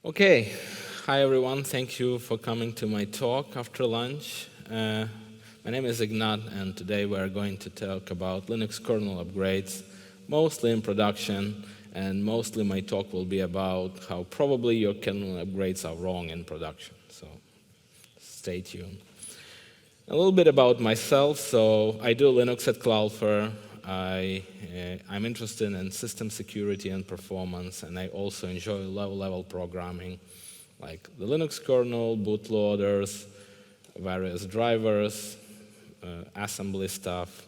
Okay, hi everyone. Thank you for coming to my talk after lunch. My name is Ignat, and today we are going to talk about Linux kernel upgrades, mostly in production, and mostly my talk will be about how probably your kernel upgrades are wrong in production. So stay tuned. A little bit about myself. So I do Linux at Cloudflare. I'm interested in system security and performance, and I also enjoy low-level programming, like the Linux kernel, bootloaders, various drivers, assembly stuff.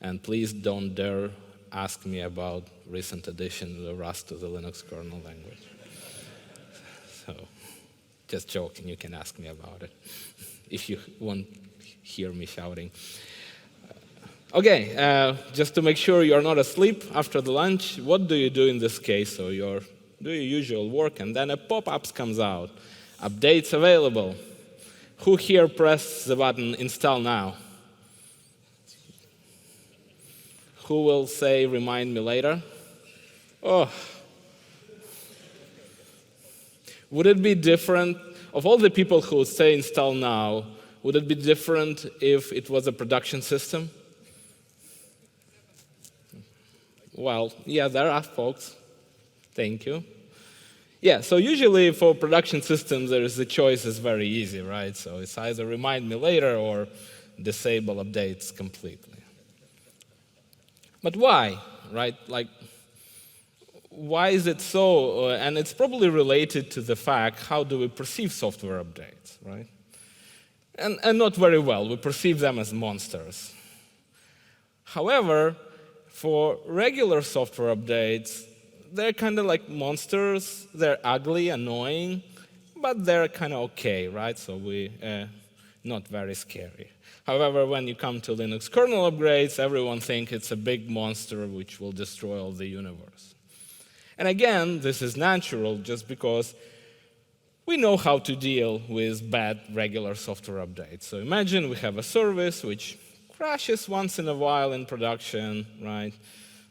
And please don't dare ask me about recent addition of the Rust to the Linux kernel language. So, just joking, you can ask me about it if you won't hear me shouting. Okay, just to make sure you're not asleep after the lunch, what do you do in this case? So you do your usual work, and then a pop-up comes out. Updates available. Who here pressed the button install now? Who will say remind me later? Oh. Would it be different, of all the people who say install now, would it be different if it was a production system? Well, yeah, there are folks. Thank you. Yeah, so usually for production systems, the choice is very easy, right? So it's either remind me later or disable updates completely. But why, right? Like, why is it so? And it's probably related to the fact, how do we perceive software updates, right? And not very well. We perceive them as monsters. However, for regular software updates, they're kind of like monsters. They're ugly, annoying, but they're kind of OK, right? So not very scary. However, when you come to Linux kernel upgrades, everyone thinks it's a big monster which will destroy all the universe. And again, this is natural just because we know how to deal with bad regular software updates. So imagine we have a service which crashes once in a while in production, right?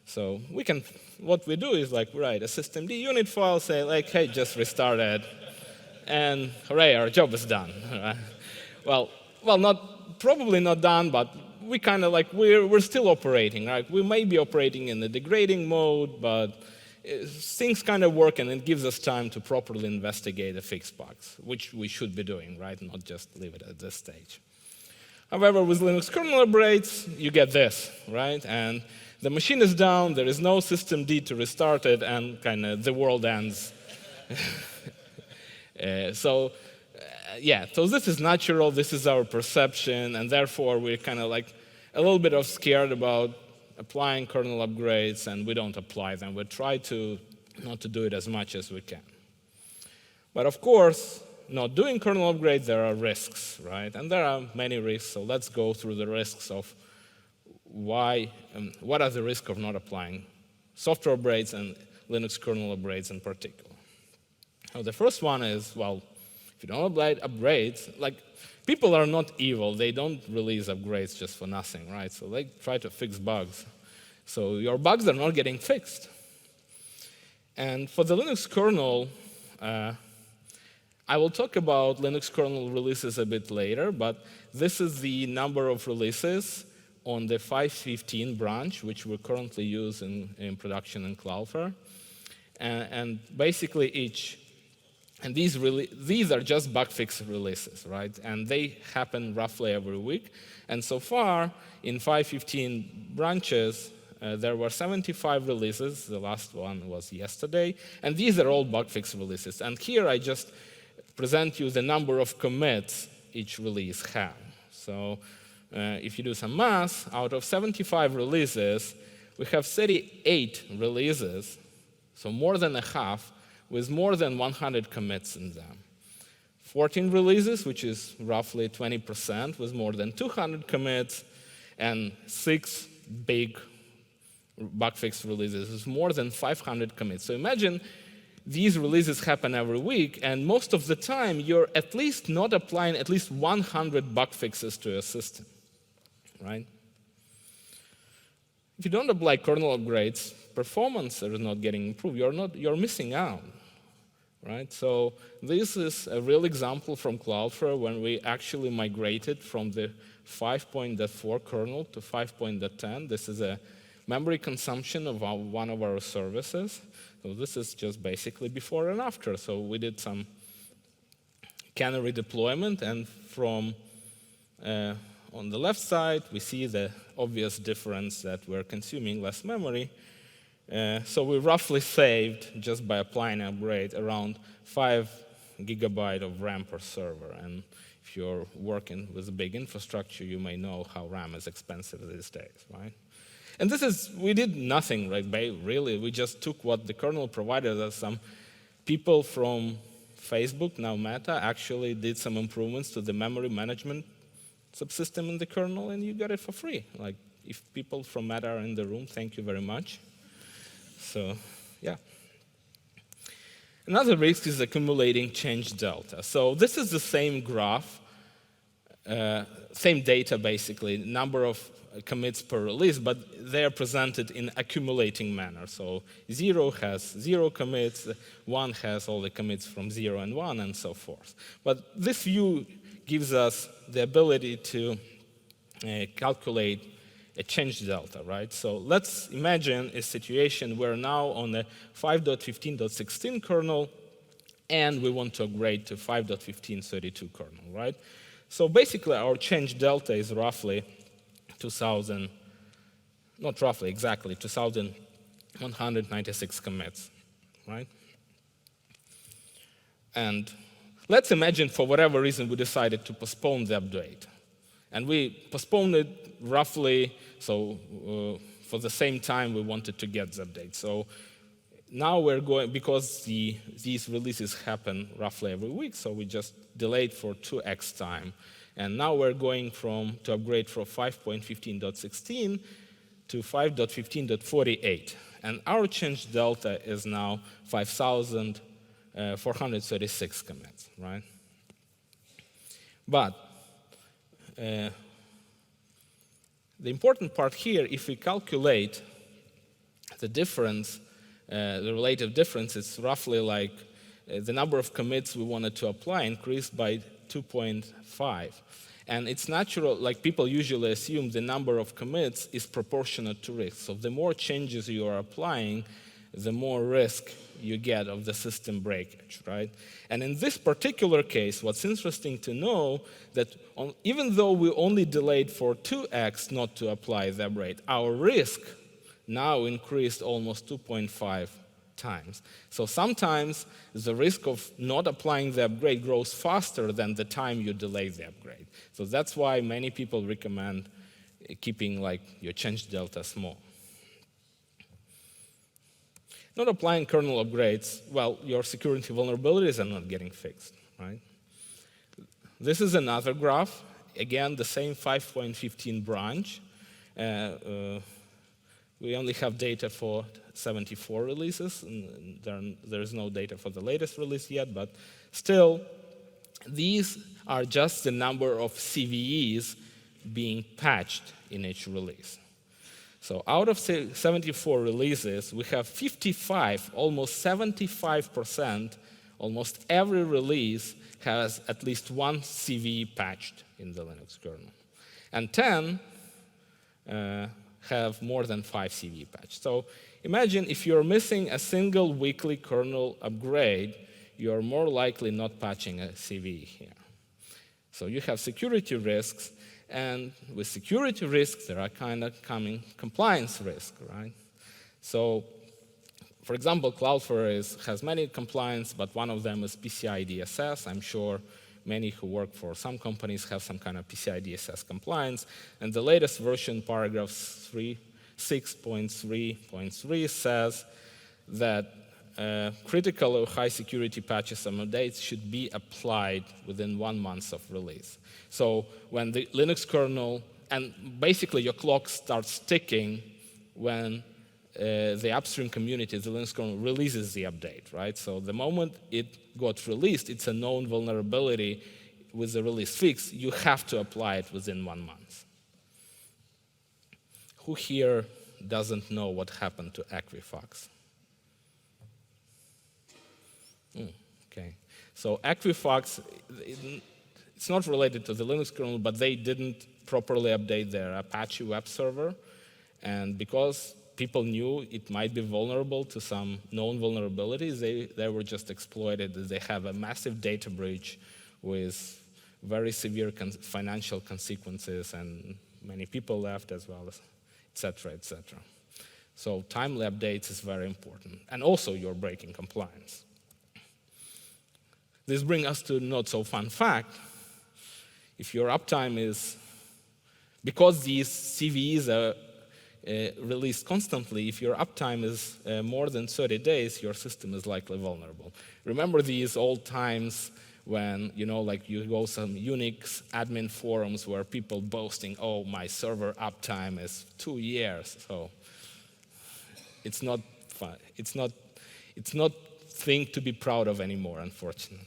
So what we do is like write a systemd unit file, say like, hey, just restart it, and hooray, our job is done. Right? Well, probably not done, but we kind of like we're still operating, right? We may be operating in the degrading mode, but things kind of work, and it gives us time to properly investigate and fix bugs, which we should be doing, right? Not just leave it at this stage. However, with Linux kernel upgrades, you get this, right? And the machine is down, there is no systemd to restart it, and kind of the world ends. So this is natural, this is our perception, and therefore we're kind of like a little bit of scared about applying kernel upgrades, and we don't apply them. We try not to do it as much as we can. But of course, not doing kernel upgrades, there are risks, right? And there are many risks, so let's go through the risks of what are the risks of not applying software upgrades and Linux kernel upgrades in particular. Now, the first one is, well, if you don't apply upgrades, like, people are not evil. They don't release upgrades just for nothing, right? So they try to fix bugs. So your bugs are not getting fixed. And for the Linux kernel, I will talk about Linux kernel releases a bit later, but this is the number of releases on the 5.15 branch, which we currently use in production in Cloudflare. And basically these are just bug fix releases, right? And they happen roughly every week. And so far, in 5.15 branches, there were 75 releases. The last one was yesterday. And these are all bug fix releases. And here I just present you the number of commits each release has. So if you do some math, out of 75 releases, we have 38 releases, so more than a half, with more than 100 commits in them. 14 releases, which is roughly 20%, with more than 200 commits, and 6 big bug fix releases with more than 500 commits. So imagine these releases happen every week, and most of the time, you're at least not applying at least 100 bug fixes to your system, right? If you don't apply kernel upgrades, performance is not getting improved. You're missing out. right? So this is a real example from Cloudflare when we actually migrated from the 5.4 kernel to 5.10. This is a memory consumption of one of our services. So this is just basically before and after. So we did some canary deployment, and from on the left side, we see the obvious difference that we're consuming less memory. So we roughly saved, just by applying an upgrade, around 5 GB of RAM per server. And if you're working with a big infrastructure, you may know how RAM is expensive these days, right? And this is, we did nothing, right? Really, we just took what the kernel provided us. Some people from Facebook, now Meta, actually did some improvements to the memory management subsystem in the kernel, and you got it for free. Like, if people from Meta are in the room, thank you very much. So, yeah. Another risk is accumulating change delta. So this is the same graph, same data basically, number of commits per release, but they are presented in accumulating manner. So 0 has 0 commits, 1 has all the commits from 0 and 1, and so forth. But this view gives us the ability to calculate a change delta, right? So let's imagine a situation where now on the 5.15.16 kernel, and we want to upgrade to 5.15.32 kernel, right? So basically, our change delta is roughly 2,000, not roughly, exactly, 2,196 commits, right? And let's imagine, for whatever reason, we decided to postpone the update. And we postponed it roughly, so for the same time we wanted to get the update. So now we're going, because these releases happen roughly every week, so we just delayed for 2x time. And now we're going to upgrade from 5.15.16 to 5.15.48. And our change delta is now 5,436 commits, right? But the important part here, if we calculate the difference, the relative difference, it's roughly like the number of commits we wanted to apply increased by 2.5. And it's natural, like people usually assume the number of commits is proportionate to risk. So the more changes you are applying, the more risk you get of the system breakage, right? And in this particular case, what's interesting to know that even though we only delayed for 2x not to apply the upgrade, our risk now increased almost 2.5 times. So sometimes the risk of not applying the upgrade grows faster than the time you delay the upgrade. So that's why many people recommend keeping like your change delta small. Not applying kernel upgrades, well, your security vulnerabilities are not getting fixed, right? This is another graph. Again, the same 5.15 branch. We only have data for 74 releases, and there is no data for the latest release yet, but still, these are just the number of CVEs being patched in each release. So out of 74 releases, we have 55, almost 75%, almost every release has at least one CVE patched in the Linux kernel. And 10 have more than 5 CVE patched. So imagine if you're missing a single weekly kernel upgrade, you're more likely not patching a CVE here. So you have security risks, and with security risks, there are kind of coming compliance risks, right? So, for example, Cloudflare has many compliance, but one of them is PCI DSS. I'm sure many who work for some companies have some kind of PCI DSS compliance. And the latest version, paragraph 6.3.3, says that critical or high security patches and updates should be applied within 1 month of release. So when the Linux kernel, and basically your clock starts ticking when the upstream community, the Linux kernel, releases the update, right? So the moment it got released, it's a known vulnerability with the release fix. You have to apply it within 1 month. Who here doesn't know what happened to Equifax? So Equifax, it's not related to the Linux kernel, but they didn't properly update their Apache web server. And because people knew it might be vulnerable to some known vulnerabilities, they were just exploited. They have a massive data breach with very severe financial consequences, and many people left as well, et cetera, et cetera. So timely updates is very important. And also you're breaking compliance. This brings us to a not so fun fact. If your uptime is, because these CVEs are released constantly, if your uptime is more than 30 days, your system is likely vulnerable. Remember these old times when, like you go some Unix admin forums where people boasting, oh, my server uptime is 2 years. So it's not fun. It's not thing to be proud of anymore, unfortunately.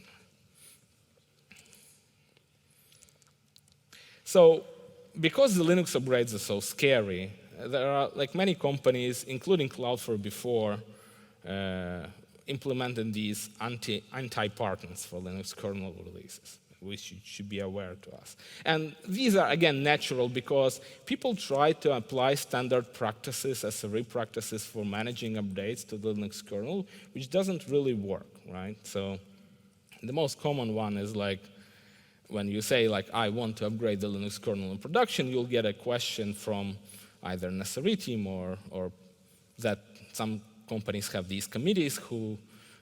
So because the Linux upgrades are so scary, there are many companies, including Cloudflare before, implemented these anti-partners for Linux kernel releases, which should be aware to us. And these are, again, natural because people try to apply standard practices, SRE practices for managing updates to the Linux kernel, which doesn't really work, right? So the most common one is when you say, I want to upgrade the Linux kernel in production, you'll get a question from either an SRE team or that some companies have these committees who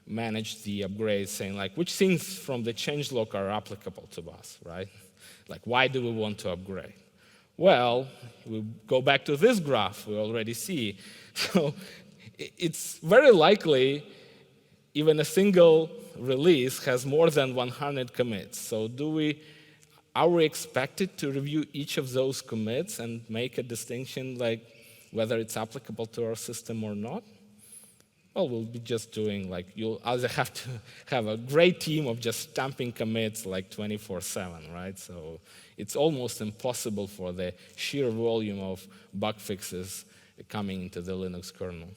manage the upgrades, saying which things from the changelog are applicable to us, right? Why do we want to upgrade? Well, we go back to this graph we already see. So it's very likely even a single release has more than 100 commits. So are we expected to review each of those commits and make a distinction whether it's applicable to our system or not? Well, we'll be just doing you'll either have to have a great team of just stamping commits 24/7, right? So it's almost impossible for the sheer volume of bug fixes coming into the Linux kernel.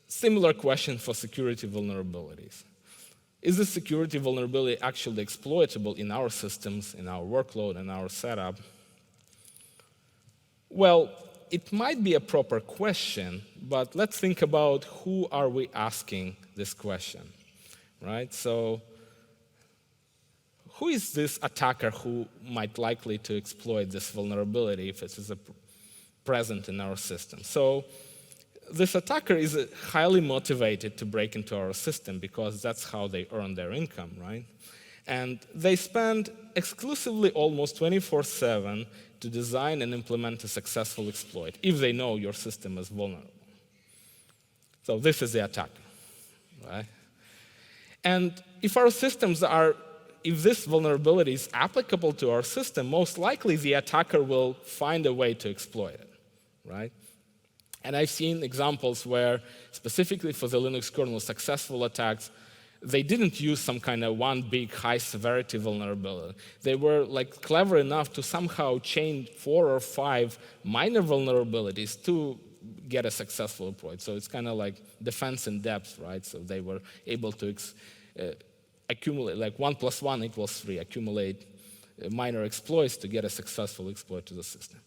Similar question for security vulnerabilities. Is the security vulnerability actually exploitable in our systems, in our workload, in our setup? Well, it might be a proper question, but let's think about who are we asking this question, right? So who is this attacker who might likely to exploit this vulnerability if it is present in our system? So this attacker is highly motivated to break into our system because that's how they earn their income, right? And they spend exclusively almost 24/7 to design and implement a successful exploit if they know your system is vulnerable. So this is the attacker, right? And if this vulnerability is applicable to our system, most likely the attacker will find a way to exploit it, right? And I've seen examples where, specifically for the Linux kernel successful attacks, they didn't use some kind of one big high-severity vulnerability. They were clever enough to somehow chain 4 or 5 minor vulnerabilities to get a successful exploit. So it's kind of like defense in depth, right? So they were able to accumulate 1 + 1 = 3, accumulate minor exploits to get a successful exploit to the system.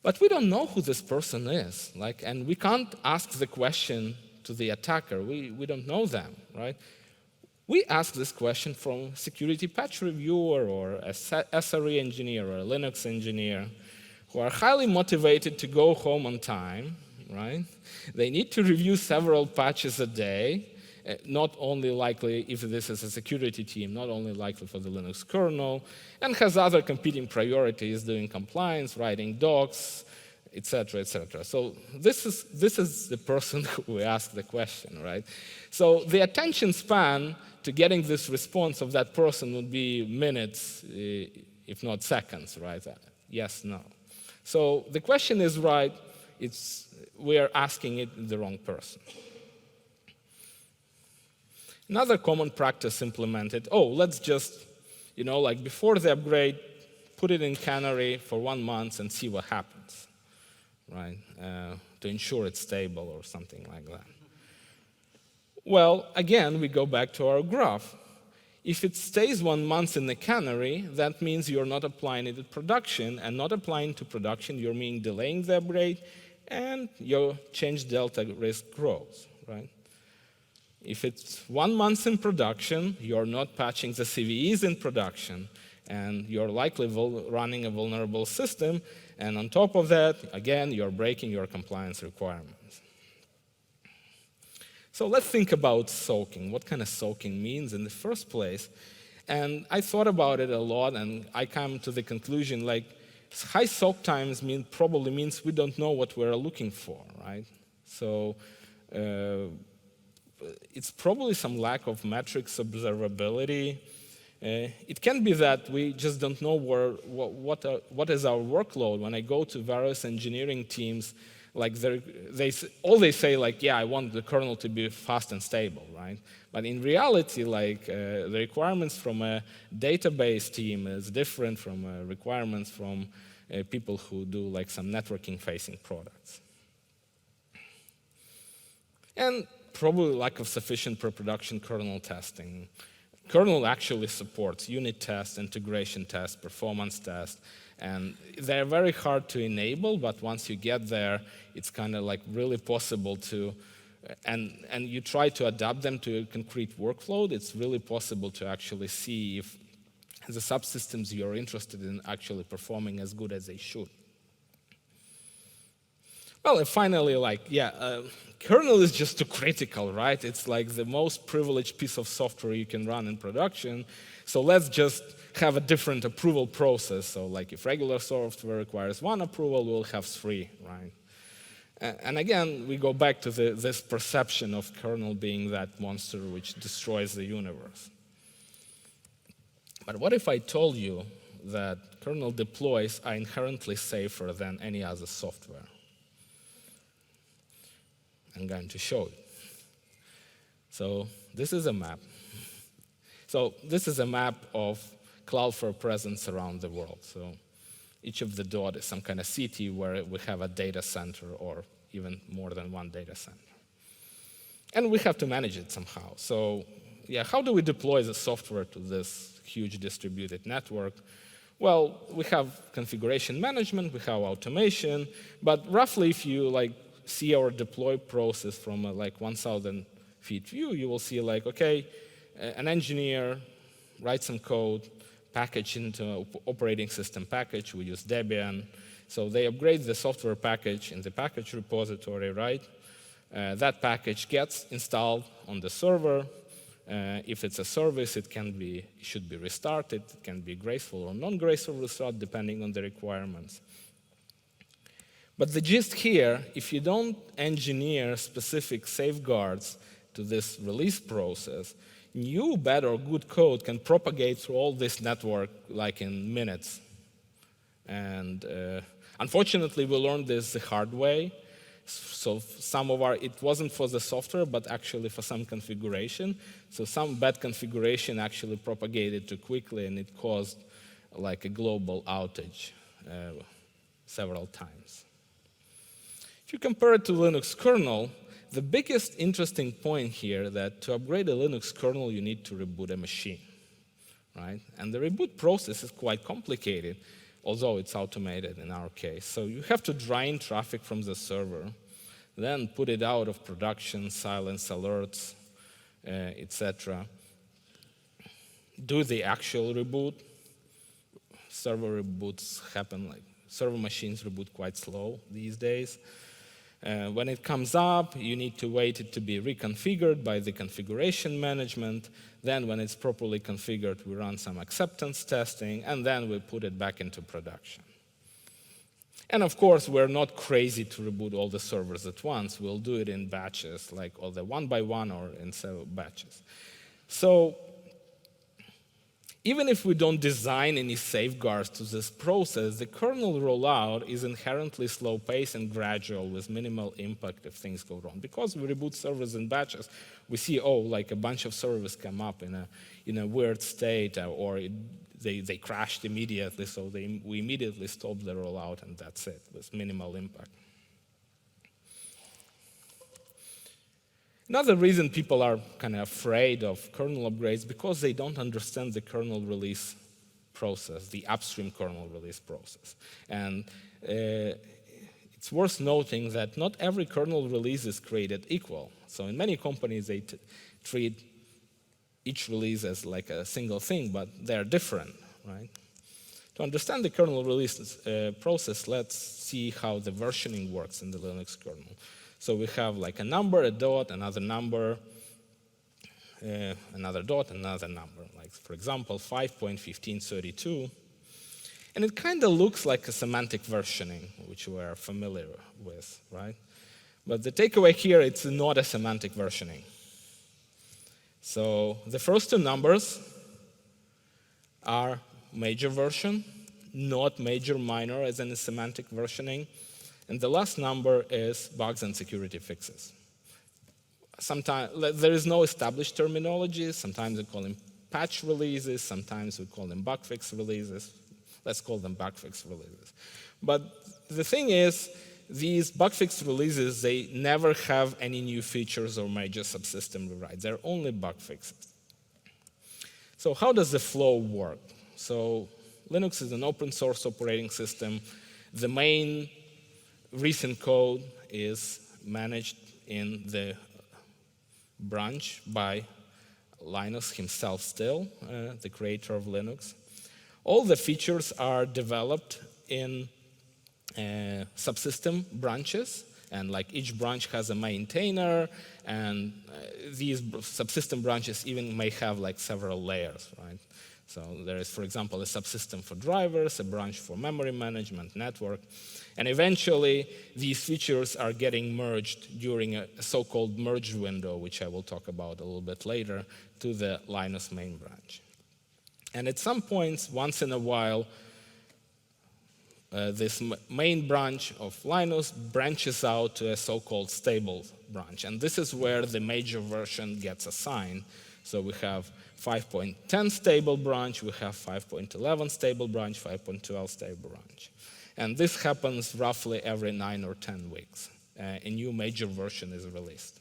But we don't know who this person is, and we can't ask the question to the attacker. We don't know them, right? We ask this question from a security patch reviewer or a SRE engineer or a Linux engineer who are highly motivated to go home on time, right? They need to review several patches a day, not only likely if this is a security team, not only likely for the Linux kernel, and has other competing priorities, doing compliance, writing docs, et cetera, et cetera. So this is the person who we ask the question, right? So the attention span to getting this response of that person would be minutes, if not seconds, right? Yes, no. So the question is right. We are asking it the wrong person. Another common practice implemented, let's just, before the upgrade, put it in canary for 1 month and see what happens, right? To ensure it's stable or something like that. Well, again, we go back to our graph. If it stays 1 month in the canary, that means you're not applying it to production, and not applying to production, you're meaning delaying the upgrade, and your change delta risk grows, right? If it's 1 month in production, you're not patching the CVEs in production, and you're likely running a vulnerable system, and on top of that, again, you're breaking your compliance requirements. So let's think about soaking, what kind of soaking means in the first place. And I thought about it a lot, and I come to the conclusion, like, high soak times probably means we don't know what we're looking for, right? So it's probably some lack of metrics observability. It can be that we just don't know what is our workload. When I go to various engineering teams, like they say, like, yeah, I want the kernel to be fast and stable, right? But in reality, like, the requirements from a database team is different from requirements from people who do like some networking-facing products. And probably lack of sufficient pre-production kernel testing. Kernel actually supports unit tests, integration tests, performance tests, and they're very hard to enable, but once you get there, it's kind of like really possible to, and you try to adapt them to a concrete workload, it's really possible to actually see if the subsystems you're interested in actually performing as good as they should. Well, and finally, like, yeah, kernel is just too critical, right? It's like the most privileged piece of software you can run in production. So let's just have a different approval process. So like if regular software requires 1 approval, we'll have 3, right? And again, we go back to this perception of kernel being that monster which destroys the universe. But what if I told you that kernel deploys are inherently safer than any other software? I'm going to show it. So this is a map. So this is a map of Cloudflare presence around the world. So each of the dots is some kind of city where we have a data center or even more than 1 data center. And we have to manage it somehow. So yeah, how do we deploy the software to this huge distributed network? Well, we have configuration management, we have automation, but roughly if you like see our deploy process from a like 1,000 feet view, you will see like, okay, an engineer writes some code, package into operating system package. We use Debian. So they upgrade the software package in the package repository, right? That package gets installed on the server. If it's a service, it should be restarted. It can be graceful or non-graceful restart, depending on the requirements. But the gist here, if you don't engineer specific safeguards to this release process, new, bad, or good code can propagate through all this network like in minutes. And unfortunately, we learned this the hard way. So it wasn't for the software, but actually for some configuration. So some bad configuration actually propagated too quickly, and it caused like a global outage several times. If you compare it to Linux kernel, the biggest interesting point here that to upgrade a Linux kernel, you need to reboot a machine, right? And the reboot process is quite complicated, although it's automated in our case. So you have to drain traffic from the server, then put it out of production, silence alerts, etc. Do the actual reboot. Server reboots happen server machines reboot quite slow these days. When it comes up, you need to wait it to be reconfigured by the configuration management. Then when it's properly configured, we run some acceptance testing, and then we put it back into production. And of course, we're not crazy to reboot all the servers at once. We'll do it in batches, like either 1 by 1 or in several batches. So even if we don't design any safeguards to this process, the kernel rollout is inherently slow-paced and gradual with minimal impact if things go wrong. Because we reboot servers in batches, we see, oh, like a bunch of servers come up in a weird state, or they crashed immediately, so we immediately stop the rollout, and that's it, with minimal impact. Another reason people are kind of afraid of kernel upgrades because they don't understand the kernel release process, the upstream kernel release process. And it's worth noting that not every kernel release is created equal. So in many companies, they treat each release as like a single thing, but they're different, right? To understand the kernel release process, let's see how the versioning works in the Linux kernel. So we have like a number, a dot, another number, another dot, another number. Like for example, 5.1532. And it kind of looks like a semantic versioning, which we are familiar with, right? But the takeaway here, it's not a semantic versioning. So the first two numbers are major version, not major minor as in a semantic versioning. And the last number is bugs and security fixes. Sometimes there is no established terminology. Sometimes we call them patch releases. Sometimes we call them bug fix releases. Let's call them bug fix releases. But the thing is, these bug fix releases, they never have any new features or major subsystem rewrites. They're only bug fixes. So how does the flow work? So Linux is an open source operating system. The main recent code is managed in the branch by Linus himself still, the creator of Linux. All the features are developed in subsystem branches, and like each branch has a maintainer, and these subsystem branches even may have like several layers, right? So there is, for example, a subsystem for drivers, a branch for memory management, network, and eventually these features are getting merged during a so-called merge window, which I will talk about a little bit later, to the Linus main branch. And at some points, once in a while, this main branch of Linus branches out to a so-called stable branch. And this is where the major version gets assigned. So we have 5.10 stable branch, we have 5.11 stable branch, 5.12 stable branch. And this happens roughly every 9 or 10 weeks. A new major version is released.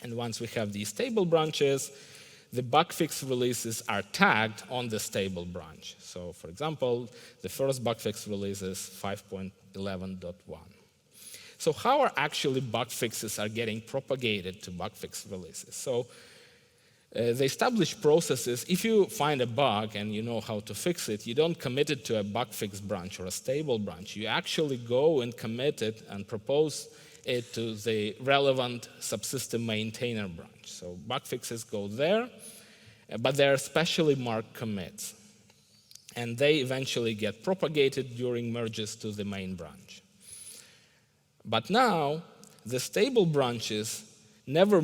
And once we have these stable branches, the bug fix releases are tagged on the stable branch. So for example, the first bug fix release is 5.11.1. So how are actually bug fixes are getting propagated to bug fix releases? So the established processes, if you find a bug and you know how to fix it, you don't commit it to a bug fix branch or a stable branch. You actually go and commit it and propose it to the relevant subsystem maintainer branch. So bug fixes go there, but they're specially marked commits. And they eventually get propagated during merges to the main branch. But now, the stable branches never,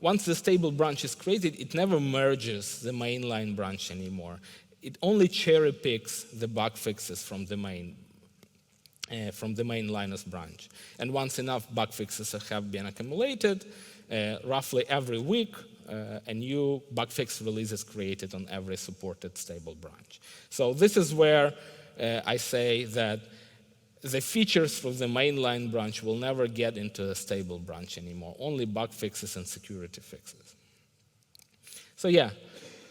once the stable branch is created, it never merges the mainline branch anymore. It only cherry picks the bug fixes from the main Linus branch. And once enough bug fixes have been accumulated, roughly every week, a new bug fix release is created on every supported stable branch. So this is where I say that the features from the mainline branch will never get into the stable branch anymore, only bug fixes and security fixes. So yeah,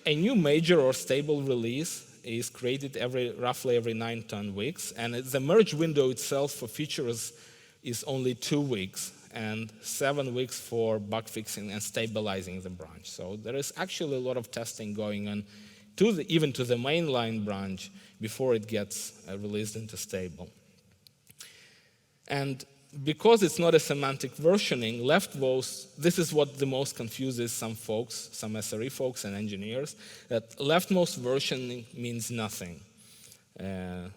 a new major or stable release is created roughly every 9 to 10 weeks, and the merge window itself for features is only 2 weeks, and 7 weeks for bug fixing and stabilizing the branch. So there is actually a lot of testing going on, even to the mainline branch, before it gets released into stable. And because it's not a semantic versioning, this is what the most confuses some folks, some SRE folks and engineers, that leftmost versioning means nothing.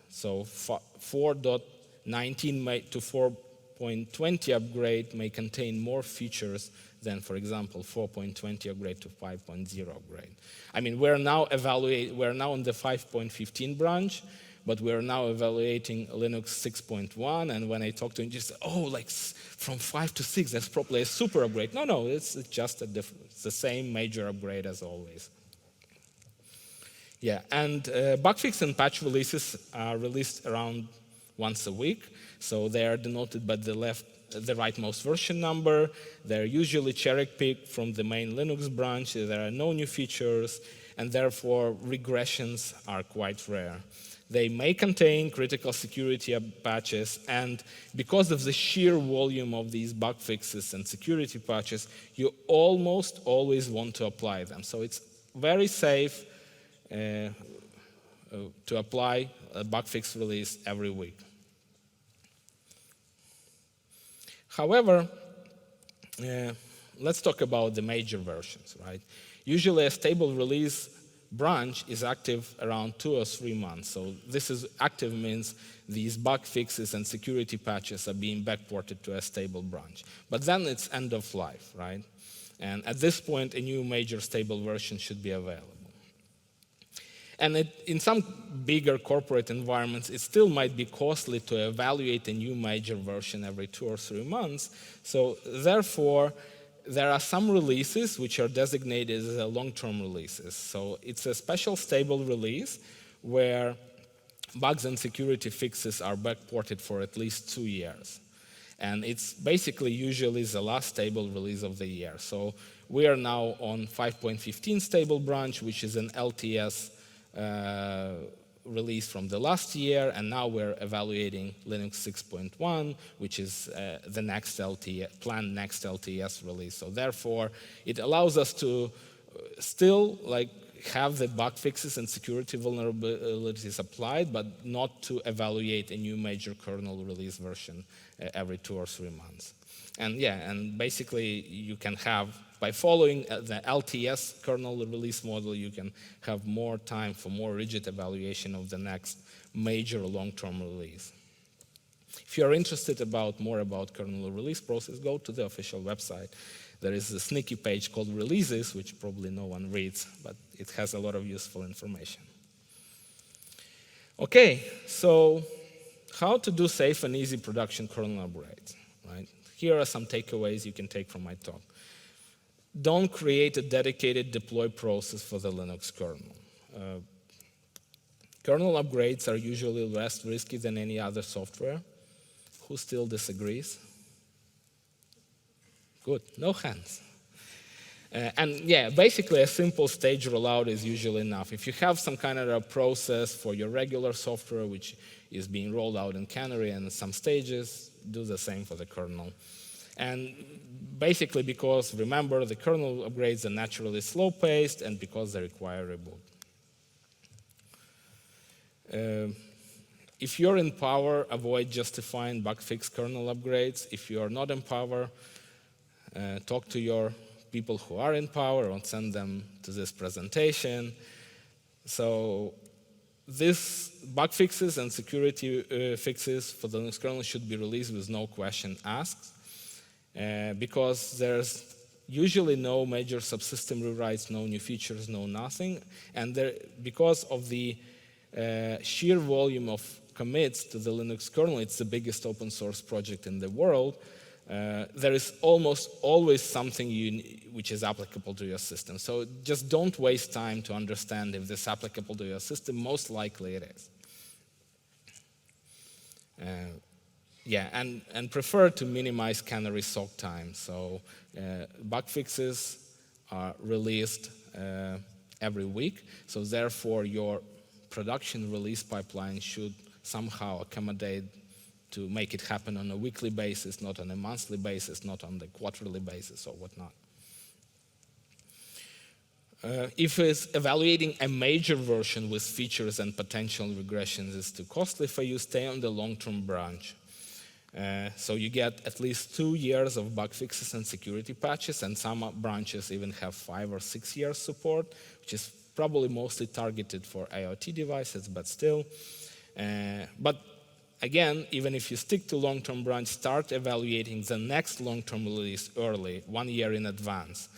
So 4.19 to 4.20 upgrade may contain more features than, for example, 4.20 upgrade to 5.0 upgrade. I mean, we're now on the 5.15 branch, but we're now evaluating Linux 6.1, and when I talk to engineers, oh, like from 5 to 6, that's probably a super upgrade. No, it's just it's the same major upgrade as always. Yeah, and bug fix and patch releases are released around once a week, so they are denoted by the left the rightmost version number. They're usually cherry-picked from the main Linux branch. There are no new features, and therefore regressions are quite rare. They may contain critical security patches, and because of the sheer volume of these bug fixes and security patches, you almost always want to apply them. So it's very safe to apply a bug fix release every week. However, let's talk about the major versions, right? Usually a stable release branch is active around 2 or 3 months. So this is active means these bug fixes and security patches are being backported to a stable branch. But then it's end of life, right? And at this point, a new major stable version should be available. And in some bigger corporate environments, it still might be costly to evaluate a new major version every 2 or 3 months. So therefore, there are some releases which are designated as long-term releases. So it's a special stable release where bugs and security fixes are backported for at least 2 years. And it's basically usually the last stable release of the year. So we are now on 5.15 stable branch, which is an LTS release from the last year, and now we're evaluating Linux 6.1, which is the next planned next LTS release. So therefore, it allows us to still have the bug fixes and security vulnerabilities applied, but not to evaluate a new major kernel release version every 2 or 3 months. And basically you can have, by following the LTS kernel release model, you can have more time for more rigid evaluation of the next major long-term release. If you're interested more about kernel release process, go to the official website. There is a sneaky page called Releases, which probably no one reads, but it has a lot of useful information. Okay, so how to do safe and easy production kernel upgrades, right? Here are some takeaways you can take from my talk. Don't create a dedicated deploy process for the Linux kernel. Kernel upgrades are usually less risky than any other software. Who still disagrees? Good, no hands. And yeah, basically a simple stage rollout is usually enough. If you have some kind of a process for your regular software, which is being rolled out in Canary and some stages, do the same for the kernel. And basically because, remember, the kernel upgrades are naturally slow-paced and because they require reboot. If you're in Power, avoid justifying bug fix kernel upgrades. If you are not in Power, talk to your people who are in Power or send them to this presentation. So these bug fixes and security fixes for the Linux kernel should be released with no question asked, because there's usually no major subsystem rewrites, no new features, no nothing. And because of the sheer volume of commits to the Linux kernel, it's the biggest open source project in the world, there is almost always something which is applicable to your system. So just don't waste time to understand if this is applicable to your system. Most likely it is. Yeah, and prefer to minimize canary soak time. So bug fixes are released every week. So therefore, your production release pipeline should somehow accommodate to make it happen on a weekly basis, not on a monthly basis, not on the quarterly basis or whatnot. If it's evaluating a major version with features and potential regressions is too costly for you, stay on the long-term branch. So you get at least 2 years of bug fixes and security patches, and some branches even have 5 or 6 years support, which is probably mostly targeted for IoT devices, but still. But again, even if you stick to long-term branch, start evaluating the next long-term release early, 1 year in advance.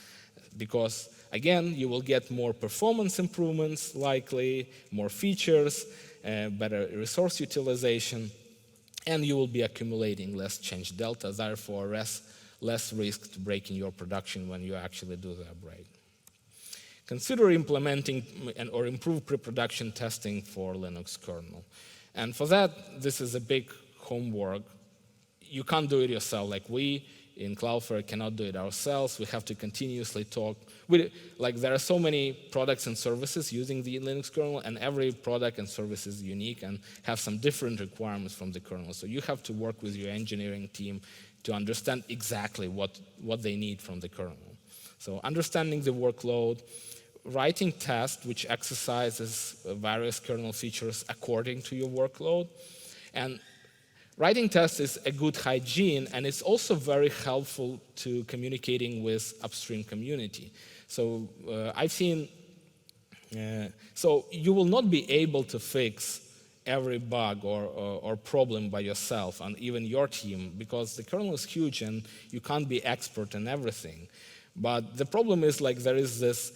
Because again, you will get more performance improvements, likely, more features, better resource utilization, and you will be accumulating less change delta, therefore less risk to breaking your production when you actually do the upgrade. Consider implementing or improve pre-production testing for Linux kernel. And for that, this is a big homework. you can't do it yourself. Like we in Cloudflare cannot do it ourselves. We have to continuously talk. There are so many products and services using the Linux kernel, and every product and service is unique and have some different requirements from the kernel. So you have to work with your engineering team to understand exactly what they need from the kernel. So understanding the workload, writing tests which exercises various kernel features according to your workload. And writing tests is a good hygiene, and it's also very helpful to communicating with upstream community. So I've seen, so you will not be able to fix every bug or problem by yourself, and even your team, because the kernel is huge and you can't be expert in everything. But the problem is there is this,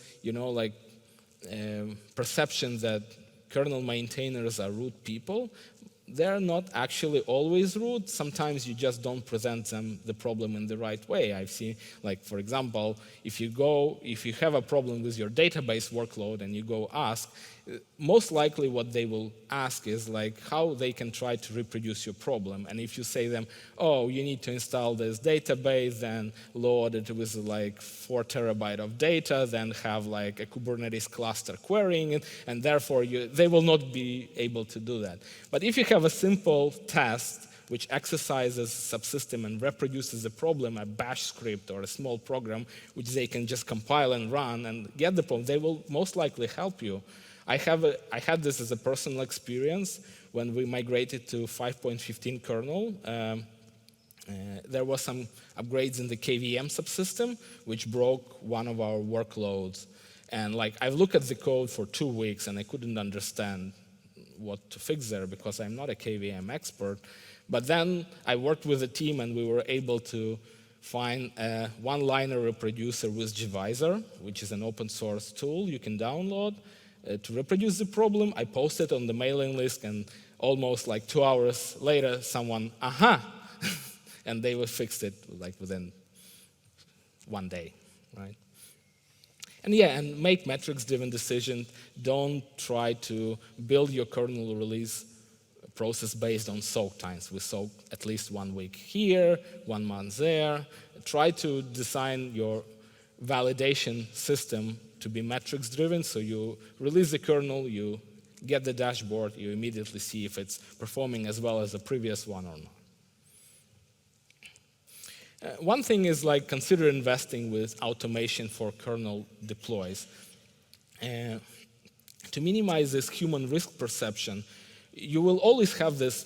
perception that kernel maintainers are rude people. They're not actually always rude. Sometimes you just don't present them the problem in the right way. I've seen, for example, if you have a problem with your database workload and you go ask, most likely what they will ask is how they can try to reproduce your problem. And if you say them, oh, you need to install this database, then load it with 4 terabytes of data, then have a Kubernetes cluster querying it, and therefore they will not be able to do that. But if you have a simple test which exercises subsystem and reproduces the problem, a bash script or a small program which they can just compile and run and get the problem, they will most likely help you. I had this as a personal experience when we migrated to 5.15 kernel. There were some upgrades in the KVM subsystem, which broke one of our workloads. And I looked at the code for 2 weeks, and I couldn't understand what to fix there because I'm not a KVM expert. But then I worked with the team, and we were able to find a one-liner reproducer with gvisor, which is an open source tool you can download to reproduce the problem. I posted on the mailing list, and almost 2 hours later, someone, aha, and they fixed it within 1 day, right? And and make metrics-driven decisions. Don't try to build your kernel release process based on soak times. We soak at least 1 week here, 1 month there. Try to design your validation system to be metrics-driven, so you release the kernel, you get the dashboard, you immediately see if it's performing as well as the previous one or not. One thing is consider investing with automation for kernel deploys. To minimize this human risk perception, you will always have this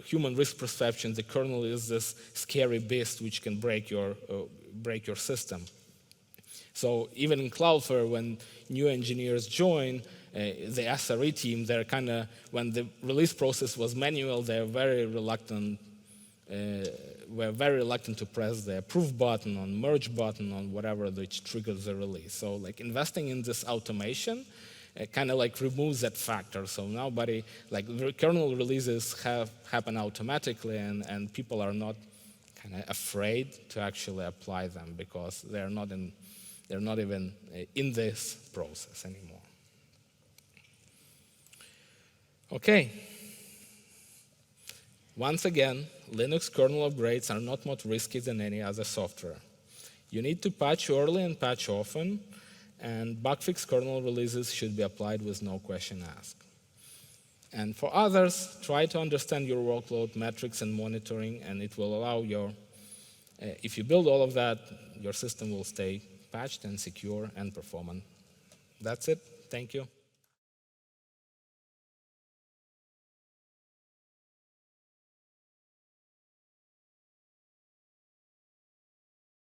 human risk perception. The kernel is this scary beast which can break your system. So even in Cloudflare, when new engineers join the SRE team, they're when the release process was manual, they're very reluctant. We're very reluctant to press the approve button, on merge button, on whatever which triggers the release. So investing in this automation removes that factor. So nobody, kernel releases happen automatically, and people are not afraid to actually apply them because they're not even in this process anymore. Okay. Once again, Linux kernel upgrades are not more risky than any other software. You need to patch early and patch often, and bugfix kernel releases should be applied with no question asked. And for others, try to understand your workload, metrics, and monitoring, and it will allow if you build all of that, your system will stay patched and secure and performant. That's it. Thank you.